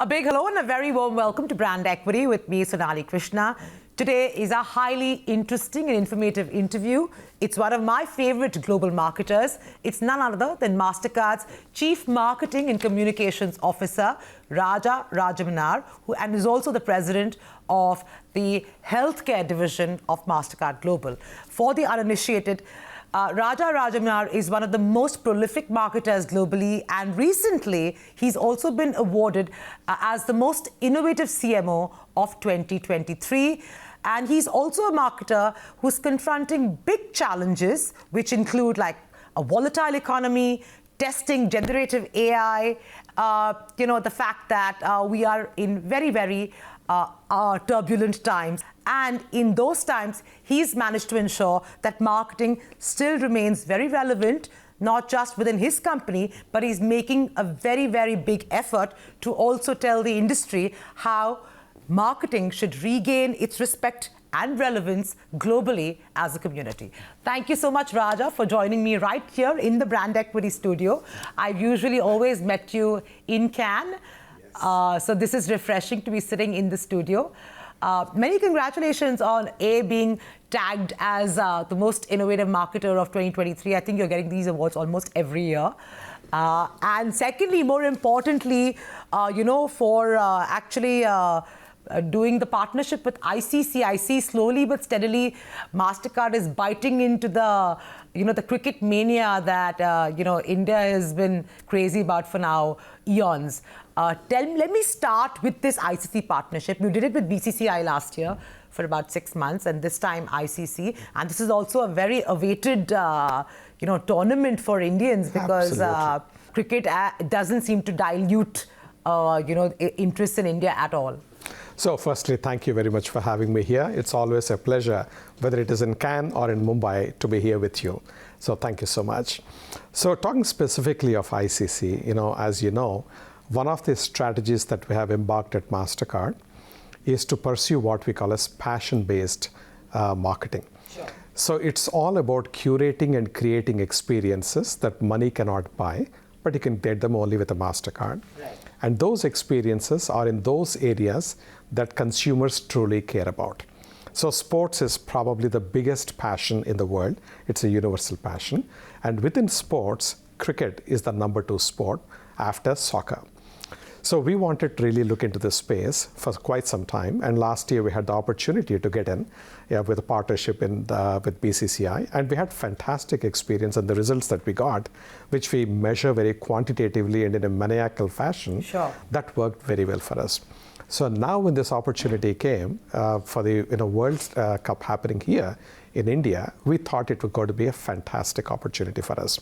A big hello and a very warm welcome to Brand Equity with me, Sonali Krishna. Today is a highly interesting and informative interview. It's one of my favorite global marketers. It's none other than Mastercard's Chief Marketing and Communications Officer, Rajamannar, and is also the president of the healthcare division of Mastercard Global. For the uninitiated, Rajamannar is one of the most prolific marketers globally, and recently he's also been awarded as the most innovative CMO of 2023. And he's also a marketer who's confronting big challenges, which include like a volatile economy, testing generative AI, the fact that we are in very turbulent times. And in those times, he's managed to ensure that marketing still remains very relevant, not just within his company, but he's making a very big effort to also tell the industry how marketing should regain its respect and relevance globally as a community. Thank you so much, Raja, for joining me right here in the Brand Equity studio. I've usually always met you in Cannes. Yes. So this is refreshing to be sitting in the studio. Many congratulations on being tagged as the most innovative marketer of 2023. I think you're getting these awards almost every year. And secondly, more importantly, for actually doing the partnership with ICC. I see slowly but steadily Mastercard is biting into the cricket mania that India has been crazy about for now eons. Let me start with this ICC partnership. You did it with BCCI last year for about 6 months, and this time ICC. And this is also a very awaited, tournament for Indians because cricket doesn't seem to dilute, interest in India at all. So firstly, thank you very much for having me here. It's always a pleasure, whether it is in Cannes or in Mumbai, to be here with you. So thank you so much. So talking specifically of ICC, as you know, one of the strategies that we have embarked at Mastercard is to pursue what we call as passion-based marketing. Sure. So it's all about curating and creating experiences that money cannot buy, but you can get them only with a Mastercard. Right. And those experiences are in those areas that consumers truly care about. So sports is probably the biggest passion in the world. It's a universal passion. And within sports, cricket is the number 2 sport after soccer. So we wanted to really look into this space for quite some time. And last year we had the opportunity to get in with a partnership with BCCI. And we had fantastic experience, and the results that we got, which we measure very quantitatively and in a maniacal fashion, Sure. that worked very well for us. So now when this opportunity came for the World Cup happening here in India, we thought it was going to be a fantastic opportunity for us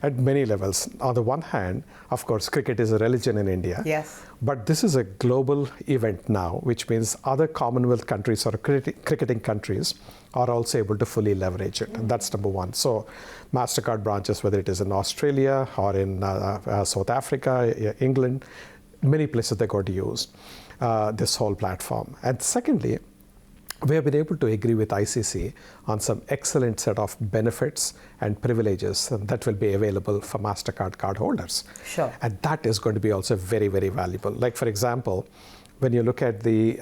at many levels. On the one hand, of course, cricket is a religion in India. Yes. But this is a global event now, which means other Commonwealth countries or cricketing countries are also able to fully leverage it. And that's number one. So Mastercard branches, whether it is in Australia or in South Africa, England, many places they're going to use this whole platform. And secondly, we have been able to agree with ICC on some excellent set of benefits and privileges that will be available for Mastercard cardholders. Sure. And that is going to be also very valuable. Like, for example, when you look at the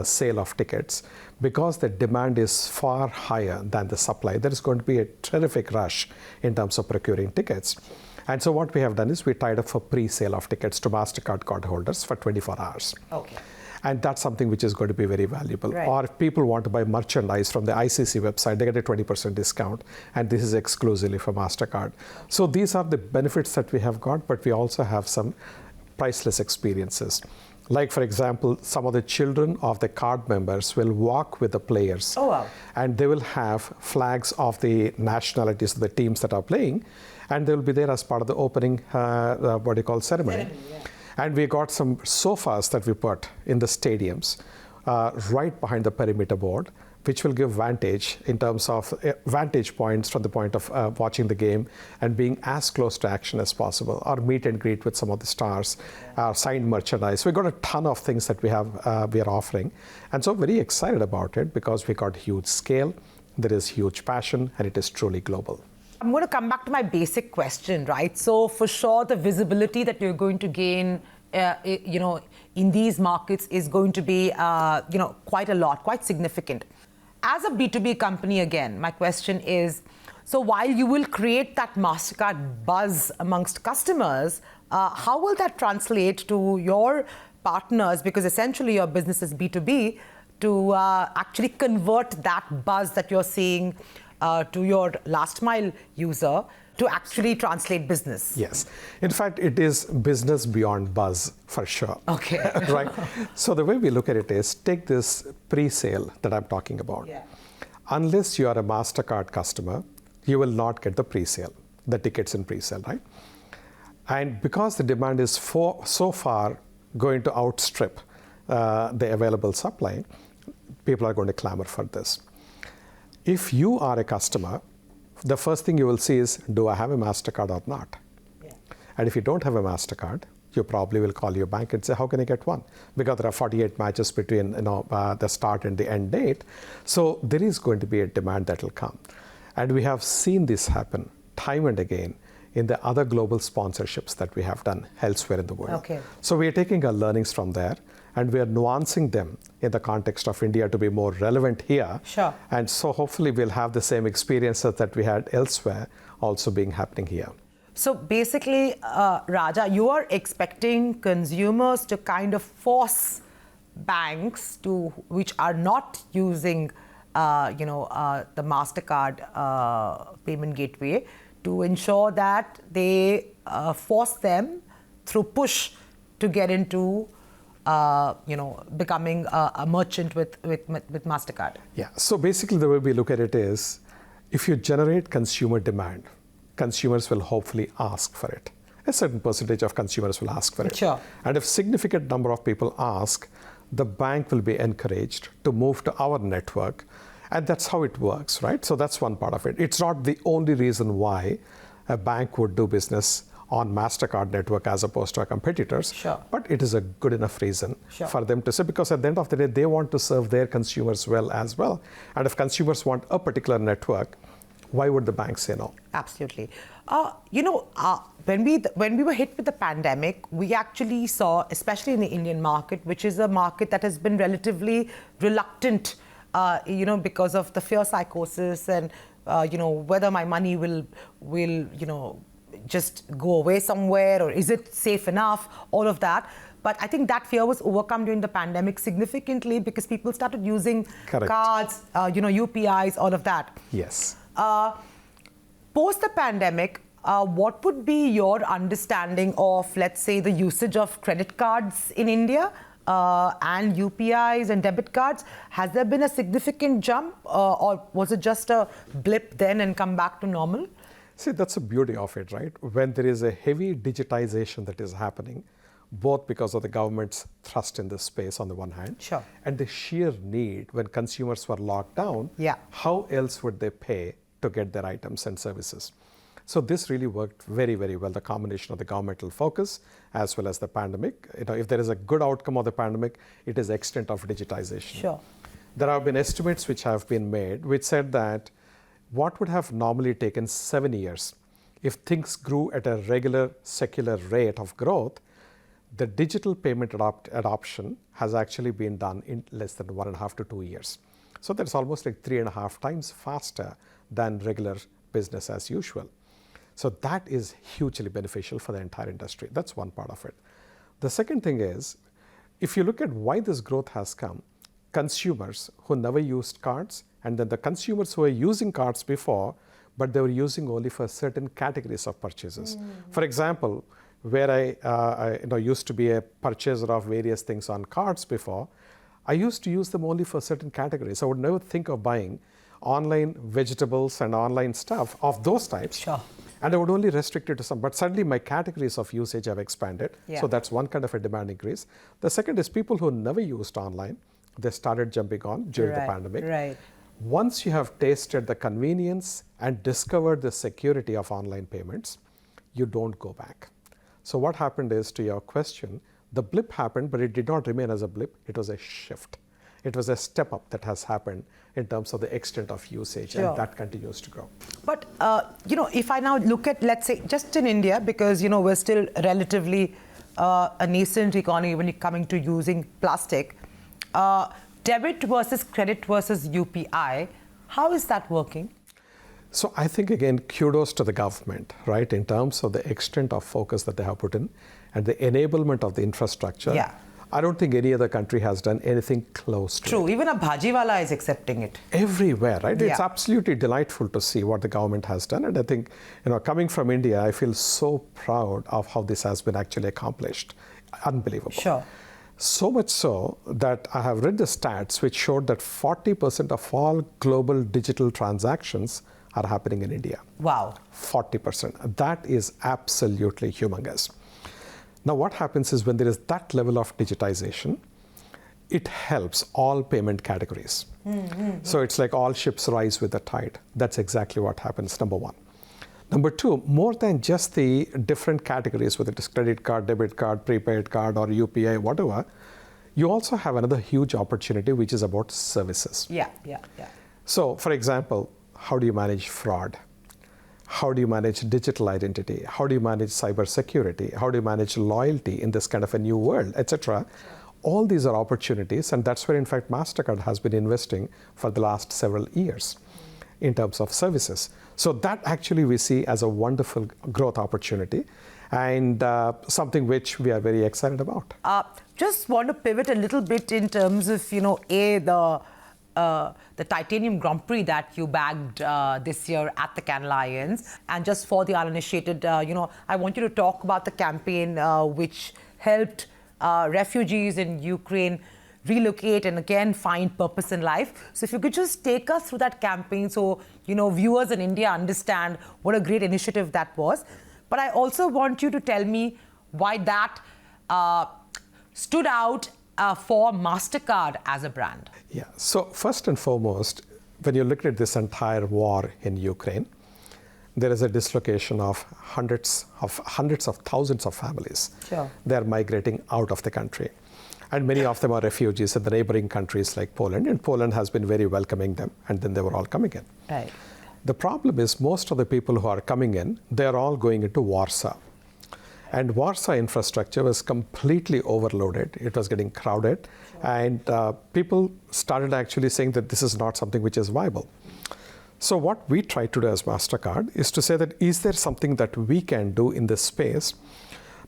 sale of tickets, because the demand is far higher than the supply, there is going to be a terrific rush in terms of procuring tickets. And so what we have done is we tied up for pre-sale of tickets to Mastercard cardholders for 24 hours. Okay. And that's something which is going to be very valuable. Right. Or if people want to buy merchandise from the ICC website, they get a 20% discount. And this is exclusively for Mastercard. So these are the benefits that we have got, but we also have some priceless experiences. Like, for example, some of the children of the card members will walk with the players. Oh, wow. And they will have flags of the nationalities of the teams that are playing. And they will be there as part of the opening, ceremony. Yeah. And we got some sofas that we put in the stadiums right behind the perimeter board, which will give vantage in terms of vantage points from the point of watching the game and being as close to action as possible, or meet and greet with some of the stars, signed merchandise. We got a ton of things that we are offering. And so very excited about it because we got huge scale, there is huge passion, and it is truly global. I'm going to come back to my basic question, right? So for sure, the visibility that you're going to gain in these markets is going to be, quite a lot, quite significant. As a B2B company, again, my question is, so while you will create that Mastercard buzz amongst customers, how will that translate to your partners? Because essentially your business is B2B, to actually convert that buzz that you're seeing to your last mile user to actually translate business. Yes. In fact, it is business beyond buzz for sure. Okay. Right? So the way we look at it is, take this pre-sale that I'm talking about. Yeah. Unless you are a Mastercard customer, you will not get the pre-sale, the tickets in pre-sale, right? And because the demand is so far going to outstrip the available supply, people are going to clamor for this. If you are a customer, the first thing you will see is, do I have a Mastercard or not? Yeah. And if you don't have a Mastercard, you probably will call your bank and say, how can I get one? Because there are 48 matches between the start and the end date. So there is going to be a demand that will come. And we have seen this happen time and again in the other global sponsorships that we have done elsewhere in the world. Okay. So we are taking our learnings from there, and we are nuancing them in the context of India to be more relevant here. Sure. And so hopefully we'll have the same experiences that we had elsewhere also being happening here. So basically, Raja, you are expecting consumers to kind of force banks which are not using the Mastercard payment gateway, to ensure that they force them through push to get into becoming a merchant with Mastercard. Yeah. So basically, the way we look at it is, if you generate consumer demand, consumers will hopefully ask for it. A certain percentage of consumers will ask for it. Sure. And if significant number of people ask, the bank will be encouraged to move to our network. And that's how it works, right? So that's one part of it. It's not the only reason why a bank would do business on Mastercard network as opposed to our competitors. Sure. But it is a good enough reason Sure. for them to say, because at the end of the day, they want to serve their consumers well as well. And if consumers want a particular network, why would the bank say no? Absolutely. When we were hit with the pandemic, we actually saw, especially in the Indian market, which is a market that has been relatively reluctant, because of the fear psychosis and, whether my money will just go away somewhere, or is it safe enough, all of that. But I think that fear was overcome during the pandemic significantly, because people started using Correct. cards, UPIs, all of that. Yes. Post the pandemic, what would be your understanding of, let's say, the usage of credit cards in India and UPIs and debit cards? Has there been a significant jump, or was it just a blip then and come back to normal? See, that's the beauty of it, right? When there is a heavy digitization that is happening, both because of the government's thrust in this space on the one hand, Sure. and the sheer need when consumers were locked down, Yeah. how else would they pay to get their items and services? So this really worked very, very well, the combination of the governmental focus as well as the pandemic. If there is a good outcome of the pandemic, it is extent of digitization. Sure. There have been estimates which have been made which said that what would have normally taken 7 years, if things grew at a regular secular rate of growth, the digital payment adoption has actually been done in less than 1.5 to 2 years. So that's almost like 3.5 times faster than regular business as usual. So that is hugely beneficial for the entire industry. That's one part of it. The second thing is, if you look at why this growth has come, consumers who never used cards, and then the consumers who were using cards before, but they were using only for certain categories of purchases. For example, where I used to be a purchaser of various things on cards before, I used to use them only for certain categories. I would never think of buying online vegetables and online stuff of those types. Sure. And I would only restrict it to some. But suddenly my categories of usage have expanded. Yeah. So that's one kind of a demand increase. The second is people who never used online, they started jumping on during the pandemic. Right. Once you have tasted the convenience and discovered the security of online payments, you don't go back. So what happened is, to your question, the blip happened, but it did not remain as a blip. It was a shift. It was a step up that has happened in terms of the extent of usage, Sure. and that continues to grow. But, if I now look at, let's say, just in India, because, we're still relatively a nascent economy when you're coming to using plastic. Debit versus credit versus UPI, how is that working? So I think, again, kudos to the government, right, in terms of the extent of focus that they have put in and the enablement of the infrastructure. Yeah. I don't think any other country has done anything close to it. True, even a bhajiwala is accepting it. Everywhere, right? Yeah. It's absolutely delightful to see what the government has done. And I think, coming from India, I feel so proud of how this has been actually accomplished. Unbelievable. Sure. So much so that I have read the stats which showed that 40% of all global digital transactions are happening in India. Wow. 40%. That is absolutely humongous. Now, what happens is when there is that level of digitization, it helps all payment categories. So it's like all ships rise with the tide. That's exactly what happens, number one. Number two, more than just the different categories, whether it is credit card, debit card, prepaid card, or UPI, whatever, you also have another huge opportunity, which is about services. Yeah. So, for example, how do you manage fraud? How do you manage digital identity? How do you manage cybersecurity? How do you manage loyalty in this kind of a new world, etc.? All these are opportunities, and that's where, in fact, Mastercard has been investing for the last several years in terms of services. So that actually we see as a wonderful growth opportunity and something which we are very excited about. Just want to pivot a little bit in terms of, the Titanium Grand Prix that you bagged this year at the Cannes Lions. And just for the uninitiated, I want you to talk about the campaign which helped refugees in Ukraine relocate and again find purpose in life. So if you could just take us through that campaign so, viewers in India understand what a great initiative that was. But I also want you to tell me why that stood out for Mastercard as a brand. Yeah, so first and foremost, when you look at this entire war in Ukraine, there is a dislocation of hundreds of thousands of families. Sure. They're migrating out of the country. And many of them are refugees in the neighboring countries like Poland, and Poland has been very welcoming them, and then they were all coming in. Right. The problem is most of the people who are coming in, they're all going into Warsaw. And Warsaw infrastructure was completely overloaded. It was getting crowded. Sure. And people started actually saying that this is not something which is viable. So what we try to do as Mastercard is to say that is there something that we can do in this space,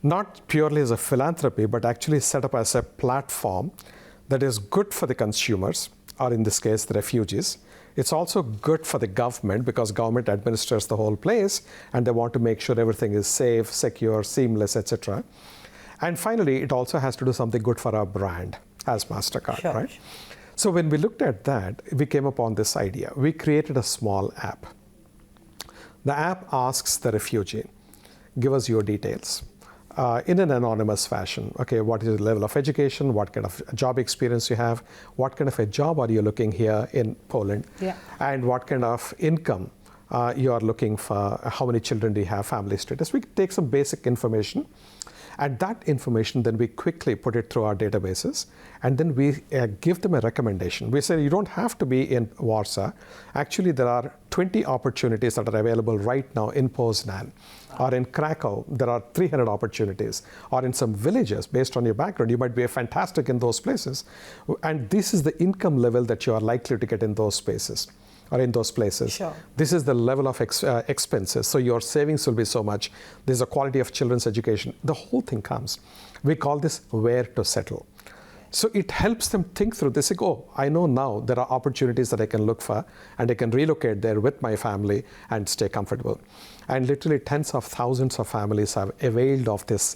not purely as a philanthropy, but actually set up as a platform that is good for the consumers, or in this case, the refugees. It's also good for the government because government administers the whole place and they want to make sure everything is safe, secure, seamless, etc. And finally, it also has to do something good for our brand as Mastercard, sure. right? So when we looked at that, we came upon this idea. We created a small app. The app asks the refugee, give us your details. In an anonymous fashion. Okay, what is your level of education? What kind of job experience you have? What kind of a job are you looking here in Poland? Yeah. And what kind of income you are looking for? How many children do you have? Family status. We take some basic information. And that information, then we quickly put it through our databases. And then we give them a recommendation. We say you don't have to be in Warsaw. Actually, there are 20 opportunities that are available right now in Poznan. Or in Krakow, there are 300 opportunities. Or in some villages, based on your background, you might be fantastic in those places. And this is the income level that you are likely to get in those spaces. Or in those places. Sure. This is the level of expenses. So your savings will be so much. There's a quality of children's education. The whole thing comes. We call this where to settle. So it helps them think through. They say, oh, I know now there are opportunities that I can look for and I can relocate there with my family and stay comfortable. And literally tens of thousands of families have availed of this,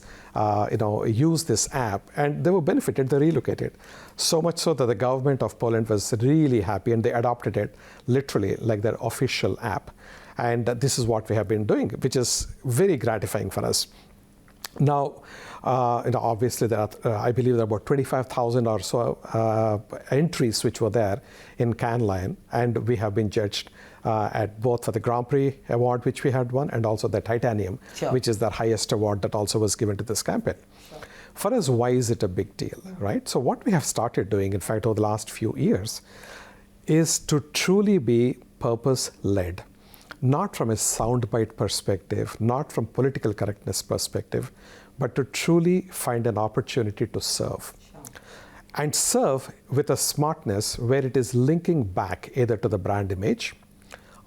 used this app, and they were benefited, they relocated. So much so that the government of Poland was really happy and they adopted it literally like their official app. And this is what we have been doing, which is very gratifying for us. Now, obviously, there are, I believe there are about 25,000 or so entries which were there in Cannes Lions, and we have been judged at both for the Grand Prix award, which we had won, and also the Titanium, sure. which is the highest award that also was given to this campaign. Sure. For us, why is it a big deal, right? So what we have started doing, in fact, over the last few years, is to truly be purpose-led. Not from a soundbite perspective, not from political correctness perspective, but to truly find an opportunity to serve. And serve with a smartness where it is linking back either to the brand image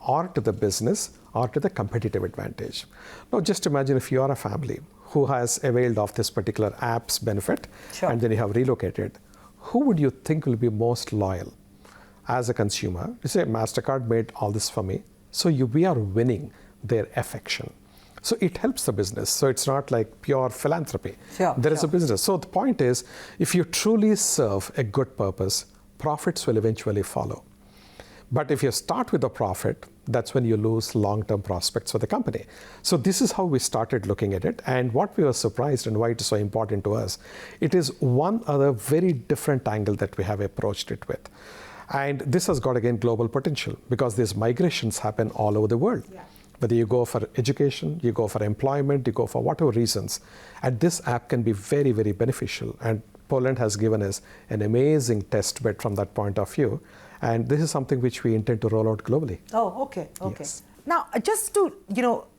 or to the business or to the competitive advantage. Now, just imagine if you are a family who has availed of this particular app's benefit, and then you have relocated. Who would you think will be most loyal as a consumer? You say, Mastercard made all this for me, so we are winning their affection. So it helps the business. So it's not like pure philanthropy. There is a business. So the point is, if you truly serve a good purpose, profits will eventually follow. But if you start with a profit, that's when you lose long-term prospects for the company. So this is how we started looking at it. And what we were surprised and why it is so important to us, it is one other very different angle that we have approached it with. And this has got, again, global potential because these migrations happen all over the world. Whether you go for education, you go for employment, you go for whatever reasons. And this app can be very, very beneficial. And Poland has given us an amazing test bed from that point of view. And this is something which we intend to roll out globally. Oh, okay. Yes. Now, just to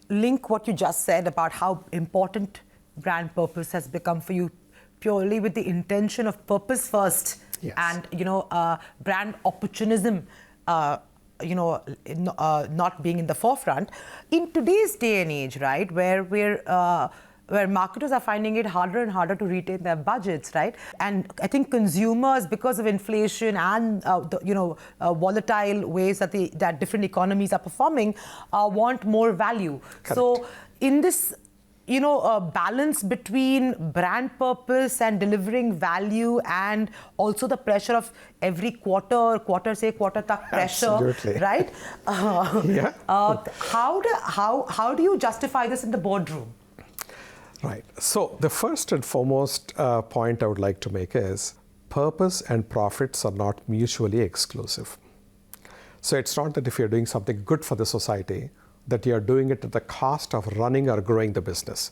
link what you just said about how important brand purpose has become for you, purely with the intention of purpose first, and brand opportunism, not being in the forefront. In today's day and age, right, where marketers are finding it harder and harder to retain their budgets, right? And I think consumers, because of inflation and volatile ways that different economies are performing, want more value. Correct. So in this balance between brand purpose and delivering value, and also the pressure of every quarter tak pressure, Absolutely. right? How do you justify this in the boardroom? Right. So the first and foremost point I would like to make is purpose and profits are not mutually exclusive. So it's not that if you're doing something good for the society, that you're doing it at the cost of running or growing the business.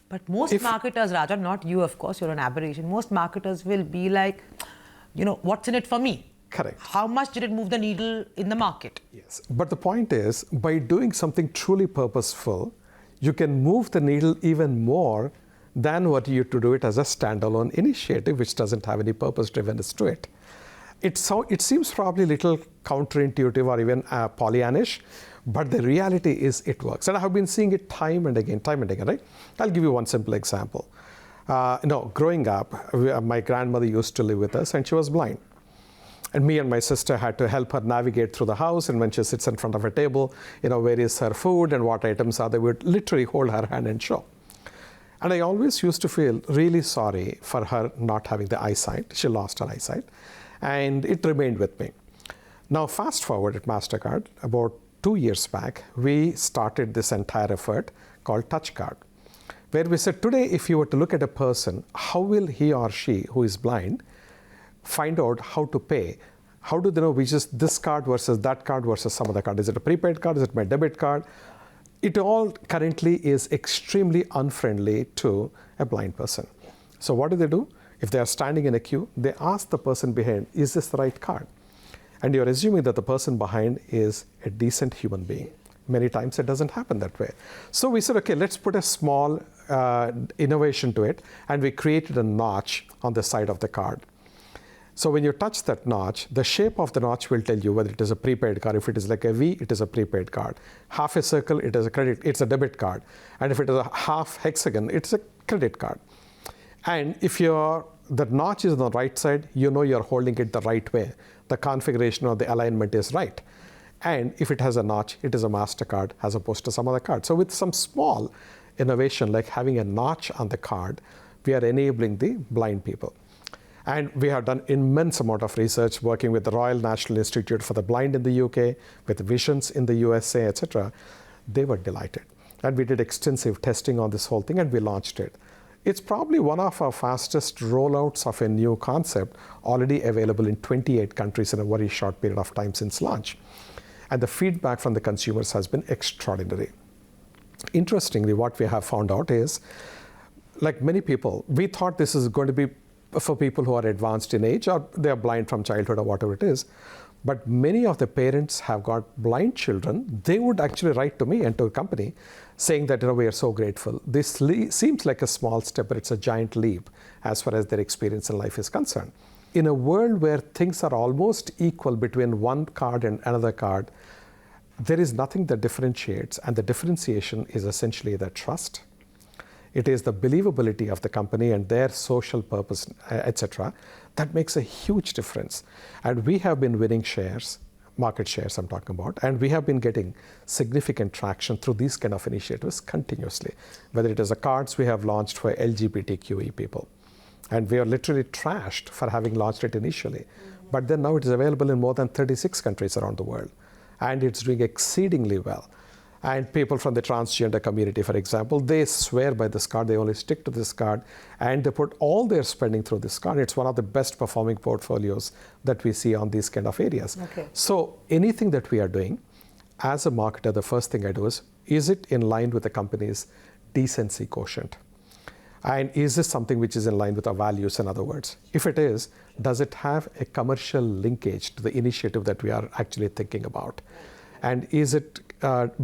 But most marketers, Raja, not you, of course, you're an aberration. Most marketers will be like, what's in it for me? Correct. How much did it move the needle in the market? Yes. But the point is, by doing something truly purposeful, you can move the needle even more than what you to do it as a standalone initiative, which doesn't have any purpose-drivenness to it. It seems probably a little counterintuitive or even Pollyannish, but the reality is it works. And I have been seeing it time and again, right? I'll give you one simple example. Growing up, my grandmother used to live with us and she was blind. And me and my sister had to help her navigate through the house. And when she sits in front of a table, where is her food and what items are, they would literally hold her hand and show. And I always used to feel really sorry for her not having the eyesight. She lost her eyesight. And it remained with me. Now, fast forward at Mastercard, about 2 years back, we started this entire effort called Touch Card, where we said, today, if you were to look at a person, how will he or she who is blind find out how to pay? How do they know which is this card versus that card versus some other card? Is it a prepaid card? Is it my debit card? It all currently is extremely unfriendly to a blind person. So what do? If they are standing in a queue, they ask the person behind, is this the right card? And you're assuming that the person behind is a decent human being. Many times it doesn't happen that way. So we said, okay, let's put a small innovation to it. And we created a notch on the side of the card. So when you touch that notch, the shape of the notch will tell you whether it is a prepaid card. If it is like a V, it is a prepaid card. Half a circle, it is it's a debit card. And if it is a half hexagon, it's a credit card. And if the notch is on the right side, you're holding it the right way. The configuration or the alignment is right. And if it has a notch, it is a Mastercard as opposed to some other card. So with some small innovation like having a notch on the card, we are enabling the blind people. And we have done immense amount of research working with the Royal National Institute for the Blind in the UK, with Visions in the USA, etc. They were delighted. And we did extensive testing on this whole thing and we launched it. It's probably one of our fastest rollouts of a new concept, already available in 28 countries in a very short period of time since launch. And the feedback from the consumers has been extraordinary. Interestingly, what we have found out is, like many people, we thought this is going to be for people who are advanced in age or they are blind from childhood or whatever it is. But many of the parents have got blind children. They would actually write to me and to a company saying that we are so grateful. This seems like a small step, but it's a giant leap as far as their experience in life is concerned. In a world where things are almost equal between one card and another card, there is nothing that differentiates, and the differentiation is essentially the trust. It is the believability of the company and their social purpose, etc. That makes a huge difference. And we have been winning shares, market shares I'm talking about, and we have been getting significant traction through these kind of initiatives continuously. Whether it is the cards we have launched for LGBTQE people, and we are literally trashed for having launched it initially. But then now it is available in more than 36 countries around the world. And it's doing exceedingly well. And people from the transgender community, for example, they swear by this card, they only stick to this card, and they put all their spending through this card. It's one of the best performing portfolios that we see on these kind of areas. Okay. So anything that we are doing, as a marketer, the first thing I do is it in line with the company's decency quotient? And is this something which is in line with our values, in other words? If it is, does it have a commercial linkage to the initiative that we are actually thinking about? And is it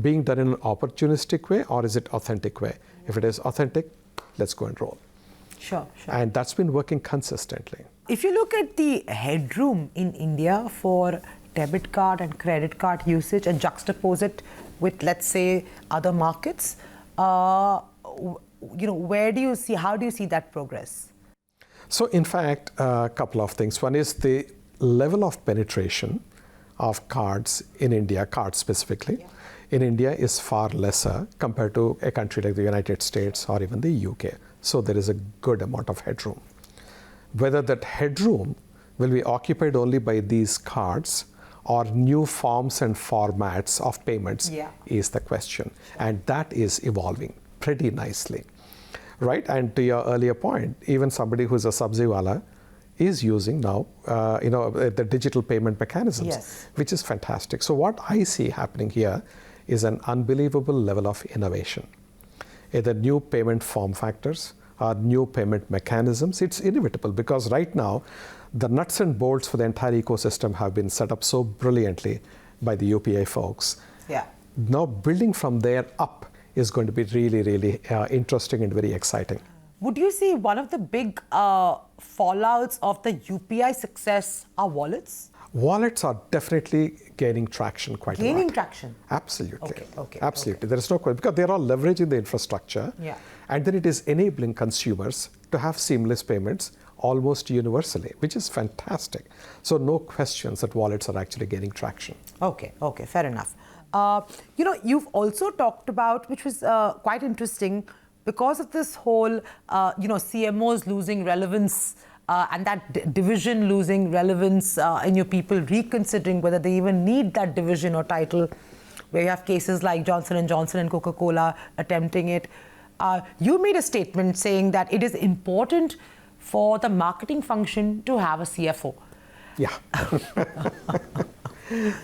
being done in an opportunistic way, or is it authentic way? If it is authentic, let's go and roll. Sure. And that's been working consistently. If you look at the headroom in India for debit card and credit card usage and juxtapose it with, let's say, other markets, where do you see, how do you see that progress? So in fact, a couple of things. One is the level of penetration of cards in India, cards specifically, in India is far lesser compared to a country like the United States or even the UK. So there is a good amount of headroom. Whether that headroom will be occupied only by these cards or new forms and formats of payments is the question. And that is evolving pretty nicely, right? And to your earlier point, even somebody who's a sabziwala is using now, the digital payment mechanisms, which is fantastic. So what I see happening here is an unbelievable level of innovation. Either new payment form factors or new payment mechanisms. It's inevitable because right now, the nuts and bolts for the entire ecosystem have been set up so brilliantly by the UPI folks. Now building from there up is going to be really, really interesting and very exciting. Would you see one of the big fallouts of the UPI success are wallets? Wallets are definitely gaining traction quite a lot. Gaining traction? Absolutely. Okay. Absolutely. There is no question because they're all leveraging the infrastructure. And then it is enabling consumers to have seamless payments almost universally, which is fantastic. So no questions that wallets are actually gaining traction. Okay, fair enough. You've also talked about, which was quite interesting, because of this whole, CMOs losing relevance and that division losing relevance in your people reconsidering whether they even need that division or title, where you have cases like Johnson & Johnson and Coca-Cola attempting it. You made a statement saying that it is important for the marketing function to have a CFO. Yeah.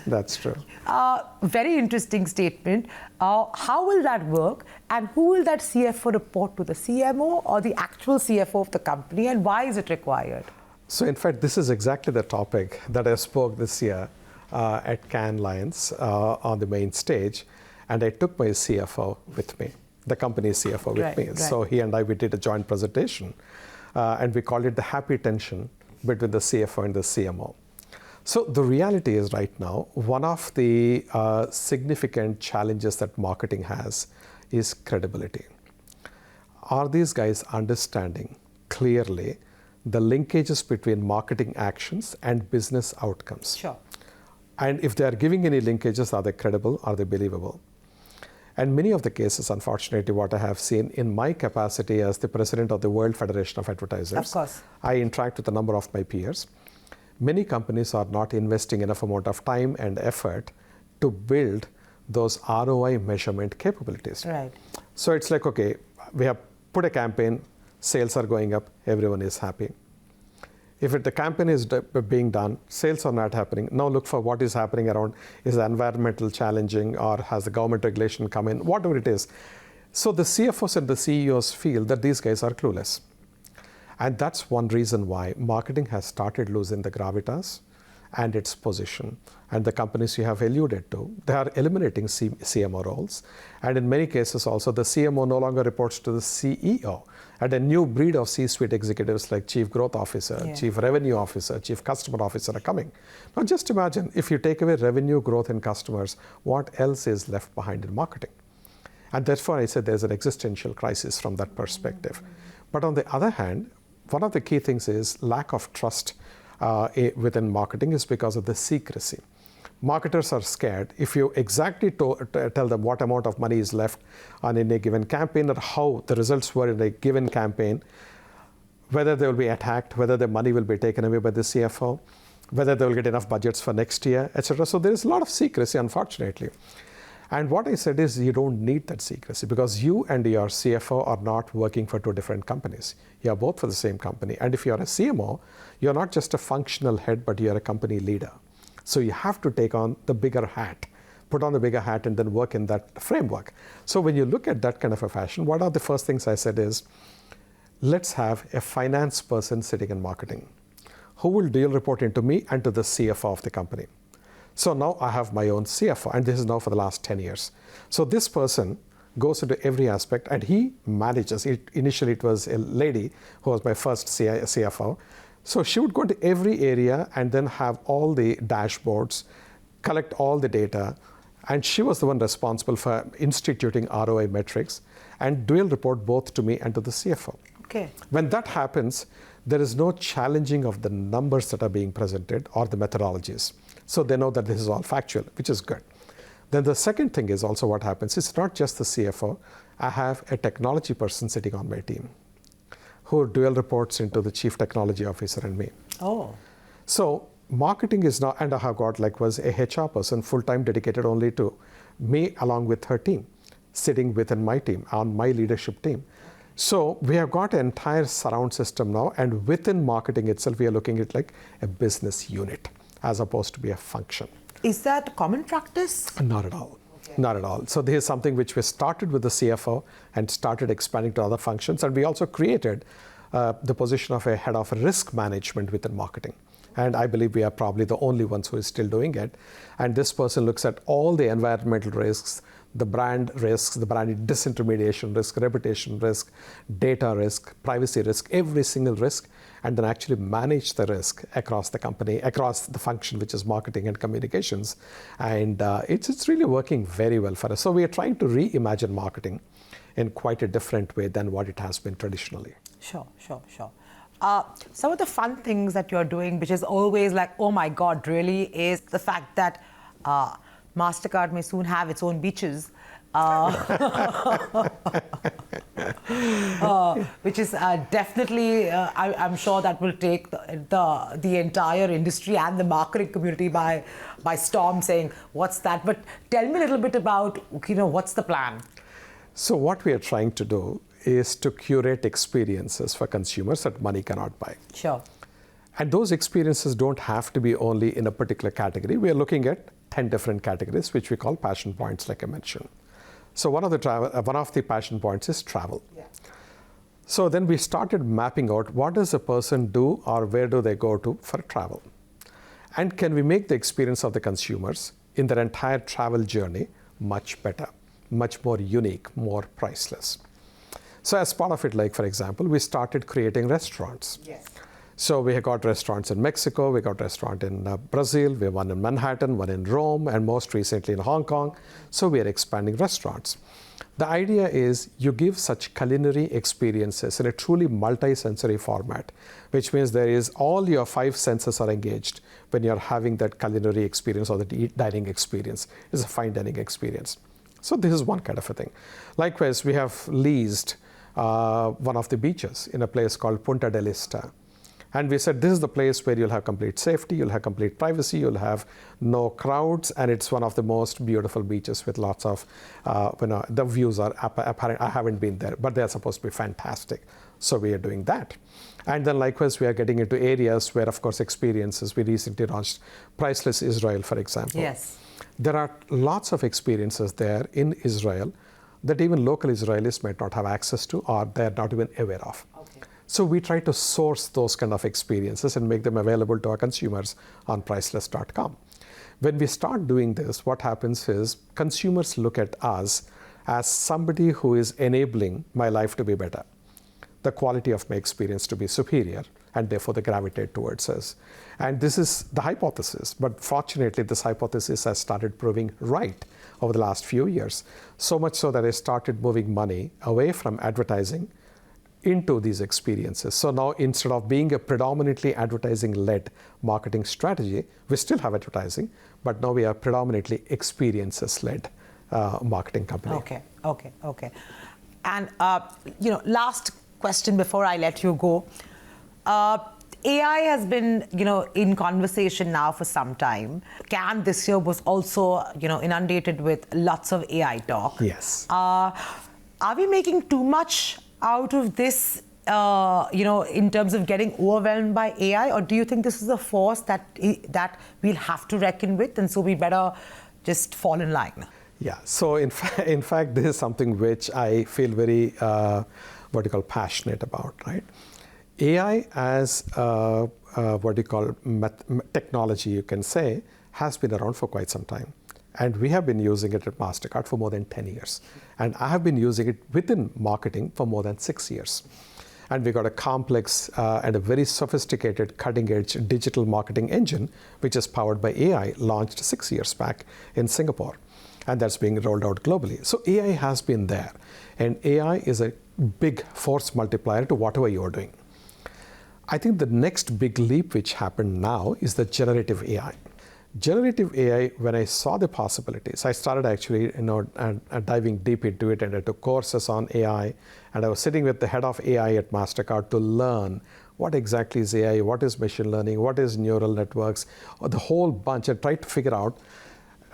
That's true. Very interesting statement. How will that work, and who will that CFO report to, the CMO or the actual CFO of the company, and why is it required? So in fact, this is exactly the topic that I spoke this year at Cannes Lions on the main stage, and I took my CFO with me, the company's CFO with me. So he and we did a joint presentation, and we called it the happy tension between the CFO and the CMO. So the reality is right now, one of the significant challenges that marketing has is credibility. Are these guys understanding clearly the linkages between marketing actions and business outcomes? Sure. And if they are giving any linkages, are they credible? Are they believable? And many of the cases, unfortunately, what I have seen in my capacity as the president of the World Federation of Advertisers, of course, I interact with a number of my peers. Many companies are not investing enough amount of time and effort to build those ROI measurement capabilities. Right. So it's like, okay, we have put a campaign, sales are going up, everyone is happy. If the campaign is being done, sales are not happening, now look for what is happening around. Is the environmental challenging, or has the government regulation come in, whatever it is. So the CFOs and the CEOs feel that these guys are clueless. And that's one reason why marketing has started losing the gravitas and its position. And the companies you have alluded to, they are eliminating CMO roles. And in many cases also, the CMO no longer reports to the CEO. And a new breed of C-suite executives like Chief Growth Officer, Chief Revenue Officer, Chief Customer Officer are coming. Now just imagine, if you take away revenue growth in customers, what else is left behind in marketing? And therefore I said there's an existential crisis from that perspective. But on the other hand, one of the key things is lack of trust within marketing is because of the secrecy. Marketers are scared. If you exactly tell them what amount of money is left on in a given campaign or how the results were in a given campaign, whether they will be attacked, whether the money will be taken away by the CFO, whether they will get enough budgets for next year, etc. So there is a lot of secrecy, unfortunately. And what I said is you don't need that secrecy because you and your CFO are not working for two different companies. You are both for the same company. And if you are a CMO, you're not just a functional head, but you're a company leader. So you have to take on the bigger hat, put on the bigger hat and then work in that framework. So when you look at that kind of a fashion, what are the first things I said is, let's have a finance person sitting in marketing who will deal report into me and to the CFO of the company. So now I have my own CFO, and this is now for the last 10 years. So this person goes into every aspect and he manages. Initially it was a lady who was my first CFO. So she would go into every area and then have all the dashboards, collect all the data, and she was the one responsible for instituting ROI metrics and dual report both to me and to the CFO. Okay. When that happens, there is no challenging of the numbers that are being presented or the methodologies. So they know that this is all factual, which is good. Then the second thing is also what happens. It's not just the CFO. I have a technology person sitting on my team who dual reports into the Chief Technology Officer and me. Oh. So marketing is now, and I have got was a HR person full-time dedicated only to me along with her team, sitting within my team, on my leadership team. So we have got an entire surround system now, and within marketing itself, we are looking at like a business unit as opposed to be a function. Is that common practice? Not at all. Okay. Not at all. So this is something which we started with the CFO and started expanding to other functions. And we also created the position of a head of risk management within marketing. And I believe we are probably the only ones who is still doing it. And this person looks at all the environmental risks, the brand risks, the brand disintermediation risk, reputation risk, data risk, privacy risk, every single risk, and then actually manage the risk across the company, across the function, which is marketing and communications. And it's really working very well for us. So we are trying to reimagine marketing in quite a different way than what it has been traditionally. Sure. Some of the fun things that you're doing, which is always like, oh my God, really, is the fact that Mastercard may soon have its own beaches, which is definitely, I'm sure that will take the entire industry and the marketing community by storm, saying, what's that? But tell me a little bit about, what's the plan? So what we are trying to do is to curate experiences for consumers that money cannot buy. Sure. And those experiences don't have to be only in a particular category. We are looking at 10 different categories, which we call passion points, like I mentioned. So one of the passion points is travel. Yeah. So then we started mapping out what does a person do or where do they go to for travel? And can we make the experience of the consumers in their entire travel journey much better, much more unique, more priceless? So as part of it, like for example, we started creating restaurants. Yes. So we have got restaurants in Mexico, we got restaurant in Brazil, we have one in Manhattan, one in Rome, and most recently in Hong Kong. So we are expanding restaurants. The idea is you give such culinary experiences in a truly multi-sensory format, which means there is all your 5 senses are engaged when you're having that culinary experience or the dining experience. It's a fine dining experience. So this is one kind of a thing. Likewise, we have leased one of the beaches in a place called Punta del Este. And we said, this is the place where you'll have complete safety, you'll have complete privacy, you'll have no crowds, and it's one of the most beautiful beaches with lots of, the views are apparent. I haven't been there, but they're supposed to be fantastic. So we are doing that. And then likewise, we are getting into areas where, of course, experiences. We recently launched Priceless Israel, for example. Yes. There are lots of experiences there in Israel that even local Israelis might not have access to or they're not even aware of. Okay. So we try to source those kind of experiences and make them available to our consumers on priceless.com. When we start doing this, what happens is consumers look at us as somebody who is enabling my life to be better, the quality of my experience to be superior, and therefore they gravitate towards us. And this is the hypothesis, but fortunately this hypothesis has started proving right over the last few years. So much so that I started moving money away from advertising into these experiences. So now instead of being a predominantly advertising-led marketing strategy, we still have advertising, but now we are predominantly experiences-led marketing company. Okay. And last question before I let you go. AI has been, in conversation now for some time. Cannes this year was also, inundated with lots of AI talk. Yes. Are we making too much out of this, in terms of getting overwhelmed by AI, or do you think this is a force that we'll have to reckon with, and so we better just fall in line? Yeah. So in fact, this is something which I feel very passionate about, right? AI as technology, you can say, has been around for quite some time. And we have been using it at Mastercard for more than 10 years. And I have been using it within marketing for more than 6 years. And we got a complex and a very sophisticated cutting-edge digital marketing engine, which is powered by AI, launched 6 years back in Singapore. And that's being rolled out globally. So AI has been there. And AI is a big force multiplier to whatever you're doing. I think the next big leap which happened now is the generative AI. Generative AI, when I saw the possibilities, I started actually diving deep into it, and I took courses on AI, and I was sitting with the head of AI at Mastercard to learn what exactly is AI, what is machine learning, what is neural networks, or the whole bunch, and tried to figure out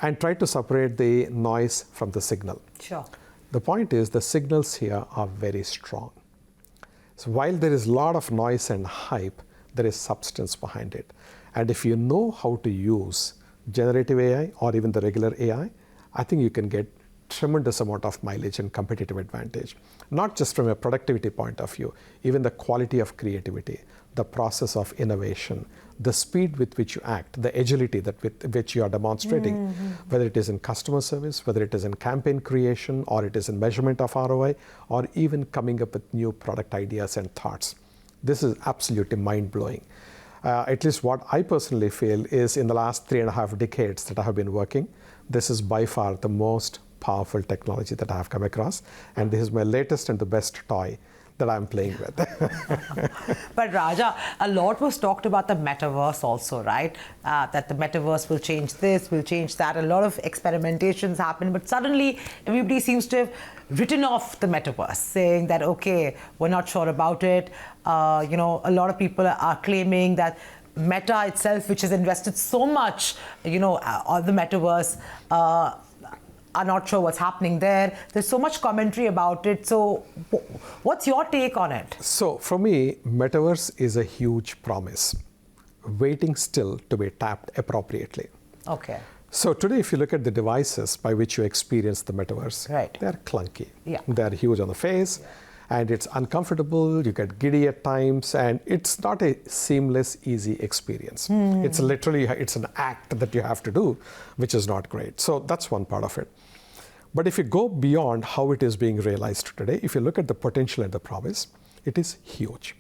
and try to separate the noise from the signal. Sure. The point is the signals here are very strong. So while there is a lot of noise and hype, there is substance behind it. And if you know how to use generative AI or even the regular AI, I think you can get tremendous amount of mileage and competitive advantage. Not just from a productivity point of view, even the quality of creativity, the process of innovation, the speed with which you act, the agility with which you are demonstrating, whether it is in customer service, whether it is in campaign creation, or it is in measurement of ROI, or even coming up with new product ideas and thoughts. This is absolutely mind-blowing. At least what I personally feel is in the last 3.5 decades that I have been working, this is by far the most powerful technology that I have come across. And this is my latest and the best toy that I'm playing with. But Raja, a lot was talked about the metaverse also, right? That the metaverse will change this, will change that. A lot of experimentations happen, but suddenly everybody seems to have written off the metaverse, saying that, okay, we're not sure about it. A lot of people are claiming that Meta itself, which has invested so much, on the metaverse, are not sure what's happening there. There's so much commentary about it. So what's your take on it? So for me, metaverse is a huge promise, waiting still to be tapped appropriately. Okay. So today, if you look at the devices by which you experience the metaverse, right, they're clunky. Yeah. They're huge on the face, and it's uncomfortable, you get giddy at times, and it's not a seamless, easy experience. It's literally, it's an act that you have to do, which is not great. So that's one part of it. But if you go beyond how it is being realized today, if you look at the potential and the promise, it is huge.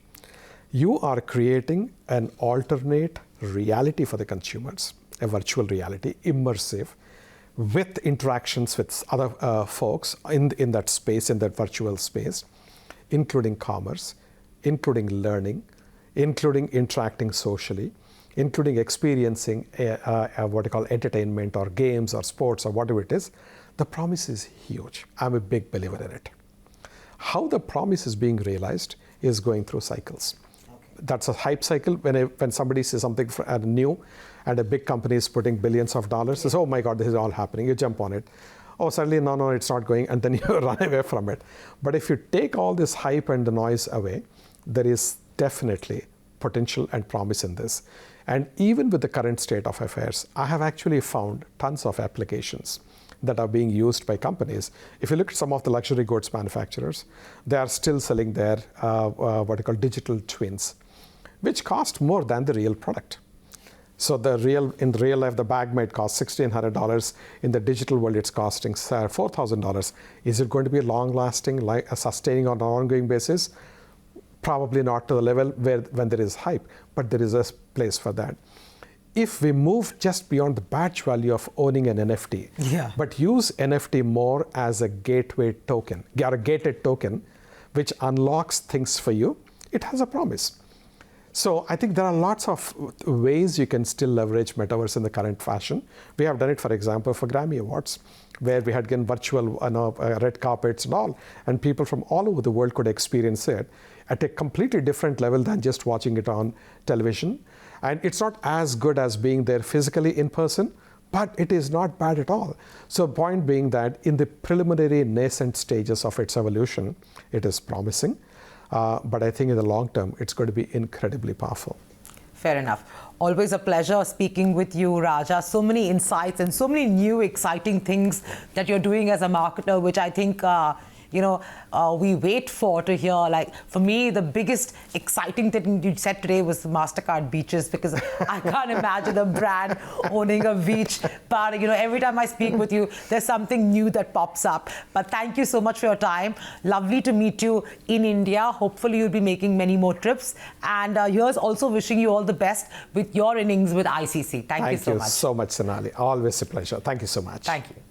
You are creating an alternate reality for the consumers, a virtual reality, immersive, with interactions with other folks in that space, in that virtual space, including commerce, including learning, including interacting socially, including experiencing what you call entertainment or games or sports or whatever it is. The promise is huge. I'm a big believer in it. How the promise is being realized is going through cycles. Okay. That's a hype cycle. When somebody says something new and a big company is putting billions of dollars, says, oh my God, this is all happening. You jump on it. Oh, suddenly, no, it's not going, and then you run away from it. But if you take all this hype and the noise away, there is definitely potential and promise in this. And even with the current state of affairs, I have actually found tons of applications that are being used by companies. If you look at some of the luxury goods manufacturers, they are still selling their what you call digital twins, which cost more than the real product. So in real life, the bag might cost $1,600. In the digital world, it's costing $4,000. Is it going to be long-lasting, sustaining on an ongoing basis? Probably not to the level when there is hype, but there is a place for that. If we move just beyond the badge value of owning an NFT, but use NFT more as a gateway token, or a gated token, which unlocks things for you, it has a promise. So I think there are lots of ways you can still leverage metaverse in the current fashion. We have done it, for example, for Grammy Awards, where we had again virtual red carpets and all, and people from all over the world could experience it at a completely different level than just watching it on television. And it's not as good as being there physically in person, but it is not bad at all. So point being that in the preliminary nascent stages of its evolution, it is promising. But I think in the long term, it's going to be incredibly powerful. Fair enough. Always a pleasure speaking with you, Raja. So many insights and so many new exciting things that you're doing as a marketer, which I think we wait for to hear. Like, for me, the biggest exciting thing you said today was the Mastercard beaches, because I can't imagine a brand owning a beach. But every time I speak with you, there's something new that pops up. But thank you so much for your time. Lovely to meet you in India. Hopefully you'll be making many more trips. And here's also wishing you all the best with your innings with ICC. Thank you so much. Thank you so much, Sonali. Always a pleasure. Thank you so much. Thank you.